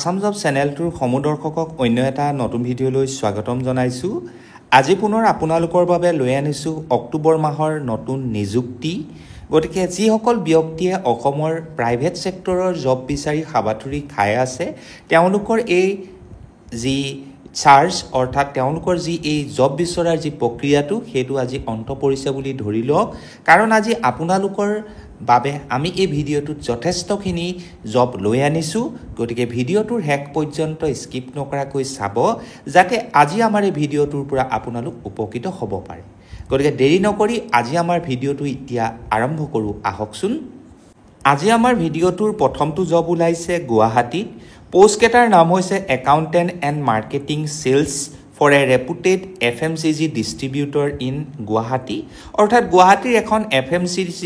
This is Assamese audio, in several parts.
আসাম জব চেনেলটোৰ সমদৰ্শকক অন্য এটা নতুন ভিডিঅ'লৈ স্বাগতম জনাইছোঁ। আজি পুনৰ আপোনালোকৰ বাবে লৈ আনিছোঁ অক্টোবৰ মাহৰ নতুন নিযুক্তি। গতিকে যিসকল ব্যক্তিয়ে অসমৰ প্ৰাইভেট ছেক্টৰৰ জব বিচাৰি হাবাথুৰি খাই আছে তেওঁলোকৰ এই যি চাৰ্জ অৰ্থাৎ তেওঁলোকৰ যি এই জব বিচৰাৰ যি প্ৰক্ৰিয়াটো সেইটো আজি অন্ত পৰিছে বুলি ধৰি লওক। কাৰণ আজি আপোনালোকৰ বাবে আমি এই ভিডিঅ'টোত যথেষ্টখিনি জব লৈ আনিছোঁ। গতিকে ভিডিঅ'টোৰ শেষ পৰ্যন্ত স্কিপ নকৰাকৈ চাব যাতে আজি আমাৰ এই ভিডিঅ'টোৰ পৰা আপোনালোক উপকৃত হ'ব পাৰে। গতিকে দেৰি নকৰি আজি আমাৰ ভিডিঅ'টো এতিয়া আৰম্ভ কৰোঁ আহকচোন। আজি আমাৰ ভিডিঅ'টোৰ প্ৰথমটো জব ওলাইছে গুৱাহাটীত। পোষ্টকেইটাৰ নাম হৈছে accountant and marketing sales for a reputed FMCG distributor in Guwahati. অৰ্থাৎ গুৱাহাটীৰ এখন FMCG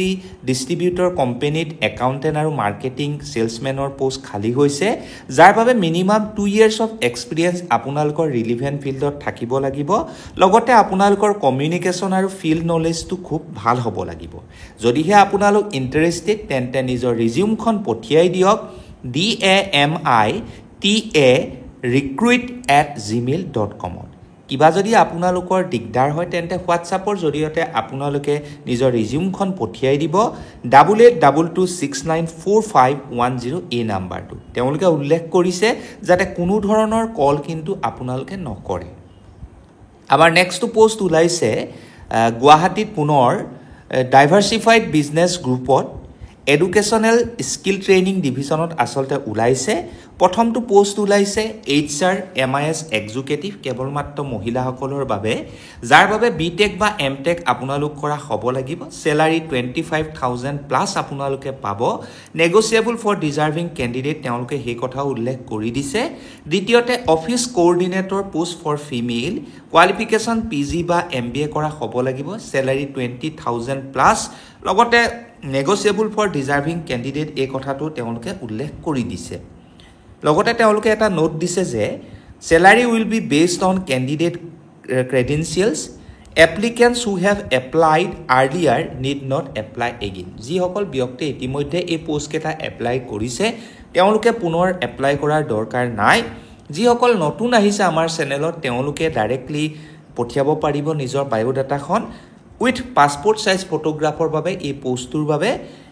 ডিষ্ট্ৰিবিউটৰ কোম্পেনীত একাউণ্টেণ্ট আৰু মাৰ্কেটিং চেলছমেনৰ পোষ্ট খালী হৈছে, যাৰ বাবে মিনিমাম 2 years অফ এক্সপিৰিয়েঞ্চ আপোনালোকৰ ৰিলিভেণ্ট ফিল্ডত থাকিব লাগিব। লগতে আপোনালোকৰ কমিউনিকেশ্যন আৰু ফিল্ড নলেজটো খুব ভাল হ'ব লাগিব। যদিহে আপোনালোক ইণ্টাৰেষ্টেড তেন্তে নিজৰ ৰিজিউমখন পঠিয়াই দিয়ক DAMITA recruit@gmail.com। কিবা যদি আপোনালোকৰ দিগদাৰ হয় তেন্তে হোৱাটছআপৰ জৰিয়তে আপোনালোকে নিজৰ ৰিজিউমখন পঠিয়াই দিব 8822694510 এই নাম্বাৰটো। তেওঁলোকে উল্লেখ কৰিছে যাতে কোনো ধৰণৰ কল কিন্তু আপোনালোকে নকৰে। আমাৰ নেক্সটটো পোষ্ট ওলাইছে গুৱাহাটীত পুনৰ ডাইভাৰ্চিফাইড বিজনেছ গ্ৰুপত এডুকেশ্যনেল স্কিল ট্ৰেইনিং ডিভিজনত আচলতে ওলাইছে। প্ৰথমটো পোষ্ট ওলাইছে HR MIS এক্সিকিউটিভ কেৱল মাত্ৰ মহিলাসকলৰ বাবে, যাৰ বাবে BTech বা MTech আপোনালোক কৰা হ'ব লাগিব। চেলাৰী 25,000 প্লাছ আপোনালোকে পাব। নেগচিয়েবল ফৰ ডিজাৰ্ভিং কেণ্ডিডেট তেওঁলোকে সেই কথাও উল্লেখ কৰি দিছে। দ্বিতীয়তে office coordinator post for female, qualification PG বা MBA কৰা হ'ব লাগিব। চেলাৰী 20,000 প্লাছ, লগতে নেগচিয়েবল ফৰ ডিজাৰ্ভিং কেণ্ডিডেট এই কথাটো তেওঁলোকে উল্লেখ কৰি দিছে। লগতে তেওঁলোকে এটা নোট দিছে যে salary will be based on candidate credentials, applicants who have applied earlier need not apply again. যিসকল ব্যক্তিয়ে ইতিমধ্যে এই পোষ্টকেইটা এপ্লাই কৰিছে তেওঁলোকে পুনৰ এপ্লাই কৰাৰ দৰকাৰ নাই। যিসকল নতুন আহিছে আমাৰ চেনেলত তেওঁলোকে ডাইৰেক্টলি পঠিয়াব পাৰিব নিজৰ বায়'ডাটাখন উইথ পাছপৰ্ট চাইজ ফটোগ্ৰাফৰ বাবে এই পোষ্টটোৰ বাবে।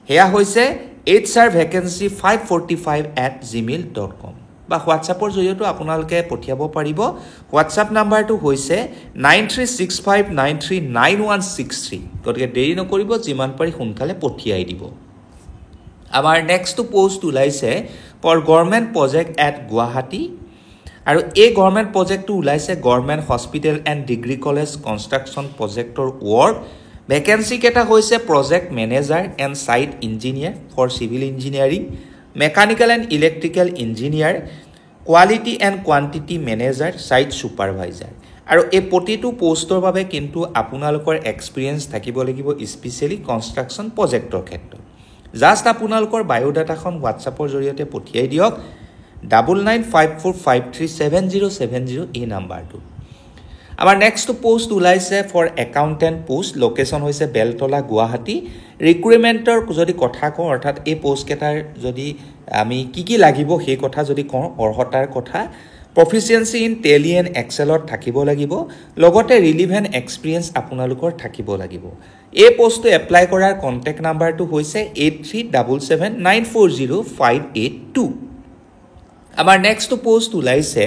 সেয়া হৈছে HR vacancy 545@gmail.com বা হোৱাটছআপৰ জৰিয়তে আপোনালোকে পঠিয়াব পাৰিব। হোৱাটছআপ নাম্বাৰটো হৈছে 9365939163। গতিকে দেৰি নকৰিব, যিমান পাৰি সোনকালে পঠিয়াই দিব। আমাৰ নেক্সটটো পোষ্ট ওলাইছে for government project at Guwahati, আৰু এই গভৰ্ণমেণ্ট প্ৰজেক্টটো ওলাইছে government hospital and degree college construction প্ৰজেক্টৰ ৱৰ্ক। ভেকেঞ্চি কেইটা হৈছে project manager and site engineer for civil engineering, mechanical and electrical engineer, quality and quantity manager, site supervisor. আৰু এই প্ৰতিটো পোষ্টৰ বাবে কিন্তু আপোনালোকৰ এক্সপিৰিয়েঞ্চ থাকিব লাগিব স্পেচিয়েলি কনষ্ট্ৰাকশ্যন প্ৰজেক্টৰ ক্ষেত্ৰত। জাষ্ট আপোনালোকৰ বায়'ডাটাখন হোৱাটছআপৰ জৰিয়তে পঠিয়াই দিয়ক 9954537070 এই নাম্বাৰটো। আমাৰ নেক্সটটো পোষ্ট ওলাইছে ফৰ একাউণ্টেণ্ট পোষ্ট, লোকেশ্যন হৈছে বেলতলা গুৱাহাটী। ৰিক্ৰুইটমেণ্টৰ যদি কথা কওঁ অৰ্থাৎ এই পোষ্টকেইটাৰ যদি আমি কি লাগিব সেই কথা যদি কওঁ, অৰ্হতাৰ কথা প্ৰফিচিয়েঞ্চি ইন টেলি এণ্ড এক্সেলত থাকিব লাগিব। লগতে ৰিলিভেণ্ট এক্সপিৰিয়েঞ্চ আপোনালোকৰ থাকিব লাগিব। এই পোষ্টটো এপ্লাই কৰাৰ কণ্টেক্ট নাম্বাৰটো হৈছে 8377940582। আমাৰ নেক্সটটো পোষ্ট ওলাইছে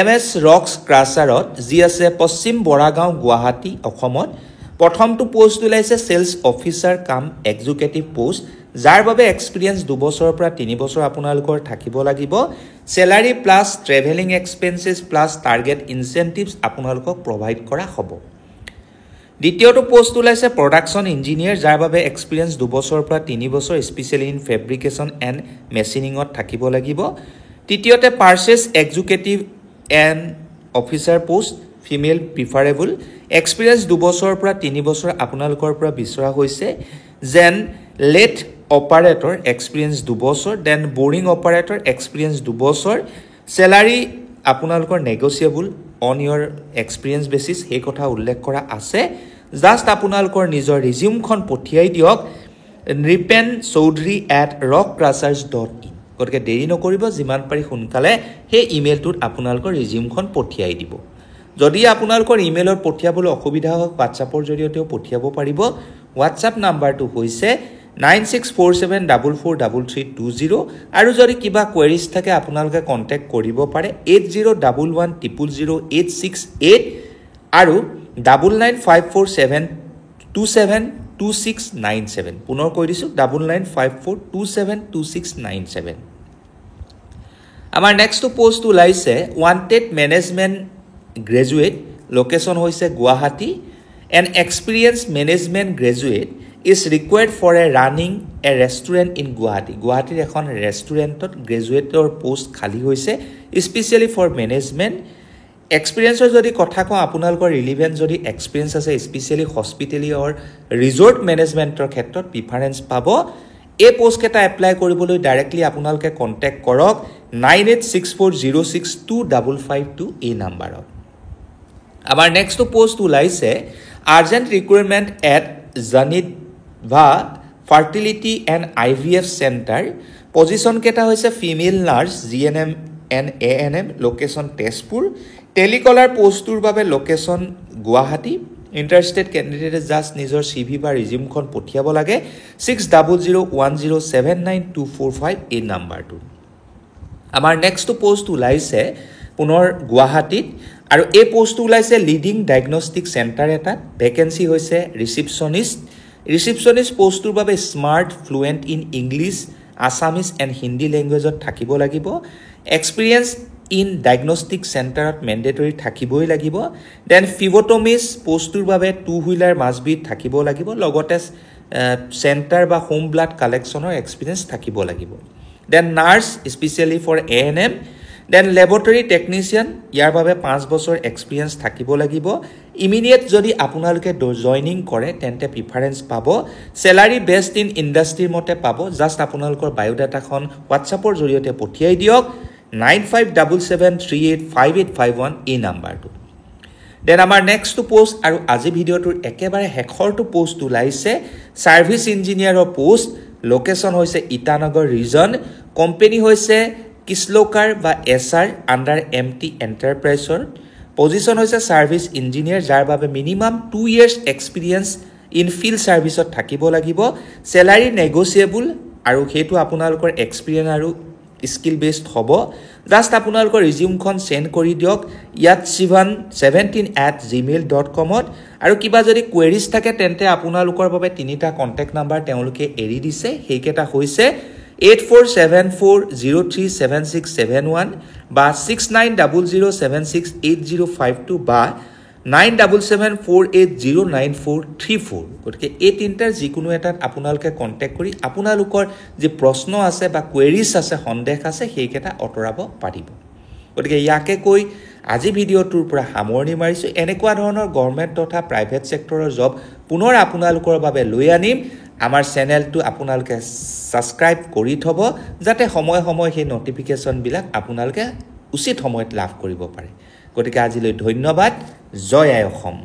MS ৰক্স ক্ৰাছাৰত, যি আছে পশ্চিম বৰাগাঁও গুৱাহাটী অসমত। প্ৰথমটো পোষ্ট ওলাইছে চেলছ অফিচাৰ কাম এক্সিকিউটিভ পোষ্ট, যাৰ বাবে এক্সপিৰিয়েঞ্চ 2 বছৰৰ পৰা 3 বছৰ আপোনালোকৰ থাকিব লাগিব। Salary plus travelling expenses plus target incentives আপোনালোকক প্ৰভাইড কৰা হ'ব। দ্বিতীয়টো পোষ্ট ওলাইছে প্ৰডাকশ্যন ইঞ্জিনিয়াৰ, যাৰ বাবে এক্সপিৰিয়েঞ্চ 2 বছৰৰ পৰা 3 বছৰ স্পেচিয়েলি ইন ফেব্ৰিকেশ্যন এণ্ড মেচিনিঙত থাকিব লাগিব। তৃতীয়তে purchase executive and officer post, female preferable, experience 2 বছৰৰ পৰা 3 বছৰ আপোনালোকৰ পৰা বিচৰা হৈছে। যেন লেট অপাৰেটৰ এক্সপিৰিয়েঞ্চ 2 বছৰ, দেন বৰিং অপাৰেটৰ এক্সপিৰিয়েঞ্চ 2 বছৰ। চেলাৰী আপোনালোকৰ negotiable on year experience basis সেই কথা উল্লেখ কৰা আছে। জাষ্ট আপোনালোকৰ নিজৰ ৰিজিউমখন পঠিয়াই দিয়ক nripenchaudhary@rockcrushers.in। গতিকে দেৰি নকৰিব যিমান পাৰি সোনকালে সেই ইমেইলটোত আপোনালোকৰ ৰিজিউমখন পঠিয়াই দিব যদি আপোনালোকৰ ইমেইলত পঠিয়াবলৈ অসুবিধা হয় WhatsAppৰ জৰিয়তেও পঠিয়াব পাৰিব WhatsApp নাম্বাৰটো হৈছে 9647443320 আৰু যদি কিবা কোৱেৰিজ থাকে আপোনালোকে কন্টাক্ট কৰিব পাৰে 8011000868 আৰু 995472722697 পুনৰ কৈ দিছো 9954272697 আমাৰ নেক্সট পোষ্ট ওলাইছে ওয়ান্টেড ম্যানেজমেন্ট গ্ৰেজুৱেট লোকেশন হৈছে Guwahati an experienced management graduate is required for a running a restaurant in Guwahati. Guwahati এখন ৰেষ্টুৰেণ্টত গ্ৰেজুৱেটৰ পোষ্ট খালী হৈছে স্পেচিয়ালি ফৰ মেনেজমেণ্ট এক্সপিৰিয়েন্সৰ যদি কথা কওঁ আপোনালোকৰ ৰিলিভেন্ট যদি এক্সপিৰিয়েন্স আছে স্পেচিয়ালি হস্পিটেলি অৰ ৰিজৰ্ট মেনেজমেণ্টৰ ক্ষেত্ৰত প্ৰিফাৰেন্স পাব এই পোষ্ট কেটা এপ্লাই কৰিবলৈ ডাইৰেক্টলি আপোনালোকে কন্টাক্ট কৰক 9864062552 এই নম্বৰত আমাৰ নেক্সট পোষ্ট ওলাইছে Urgent requirement at Zanidva Fertility and IVF Center. Position keta hoise female nurse GNM and ANM location Tezpur. Telecaller postur babe location Guwahati. Interested candidate just nijor CV ba resume khon pothiabo lage 6001079245 এই নাম্বাৰটো আমাৰ নেক্সট পোষ্ট ওলাইছে পুনৰ গুৱাহাটীত আৰু এই পোষ্ট ওলাইছে লিডিং ডায়াগনস্টিক সেন্টাৰ এটা ভ্যাকেন্সি হৈছে ৰিসেপশনিষ্ট পোষ্টৰ বাবে smart fluent in English Assamese and Hindi ল্যাঙ্গুৱেজত থাকিব লাগিব এক্সপেৰিয়েন্স ইন ডায়াগনস্টিক সেন্টাৰত ম্যান্ডেটৰি থাকিবই লাগিব দেন ফিবোটমিষ্ট পোষ্টৰ বাবে টু হুইলাৰ মাছবি থাকিব লাগিব লগতে সেন্টাৰ বা হোম ব্লাড কালেকচনৰ এক্সপেৰিয়েন্স থাকিব লাগিব then nurse specially for ANM Then laboratory technician ইয়াৰ বাবে 5 বছৰ এক্সপেৰিয়েন্স থাকিব লাগিব ইমিডিয়েট যদি আপোনালোকে জয়নিং কৰে তেন্তে প্ৰিফাৰেন্স পাব স্যালাৰি বেসড ইন ইন্ডাষ্ট্ৰি মতে পাব জাস্ট আপোনালোকৰ বায়োডাটাখন WhatsAppৰ জৰিয়তে পঠিয়াই দিয়ক 9577385851 এই নাম্বাৰটো দেন আমাৰ নেক্সট পোষ্ট আৰু আজি ভিডিওটোৰ একেবাৰে হেখৰটো পোষ্ট ওলাইছে সাৰ্ভিস ইঞ্জিনিয়াৰৰ পোষ্ট লোকেশন হৈছে ইটানগৰ ৰিজন কোম্পানী হৈছে কিসলোকাৰ বা SR আন্ডাৰ MT এন্টাৰপ্ৰাইজৰ পজিশন হৈছে সাৰ্ভিস ইঞ্জিনিয়াৰ যাৰ বাবে minimum 2 years experience in field সাৰ্ভিসত থাকিব লাগিব স্যালাৰি নেগোচিয়েবল আৰু হেতু আপোনালোকৰ এক্সপেৰিয়েন্স আৰু স্কিল বেসড হ'ব জাস্ট আপোনালোকৰ ৰিজিউমখন সেন্ড কৰি দিয়ক yat17@gmail.com আৰু কিবা যদি কোৱেৰিজ থাকে তেন্তে আপোনালোকৰ বাবে তিনিটা কন্টাক্ট নাম্বাৰ তেওঁলোকে এৰি দিছে হেকেটা হৈছে 8474037671 বা 6900768052 বা 9774809434 গতিকে এই তিনটাৰ যিকোনো এটাত আপোনালোকে কন্টাক্ট কৰি আপোনালোকৰ যে প্ৰশ্ন আছে বা কোৱেৰিজ আছে সন্দেহ আছে হেকেটা অতৰাব পাৰিব গতিকে ইয়াকে কৈ আজি ভিডিওটোৰ পৰা সামৰণি মাৰিছো এনেকুৱা ধৰণৰ গভৰ্ণমেণ্ট তথা প্ৰাইভেট সেক্টৰৰ জব পুনৰ আপোনালোকৰ বাবে লৈ আনিম আমাৰ চেনেলটো আপোনালোকে সাবস্ক্ৰাইব কৰি থব যাতে সময় সময় সেই নটিফিকেশন বিলাক আপোনালোকে উচিত সময়ত লাভ কৰিব পাৰে গতিকে আজিলৈ ধন্যবাদ জয় আই অসম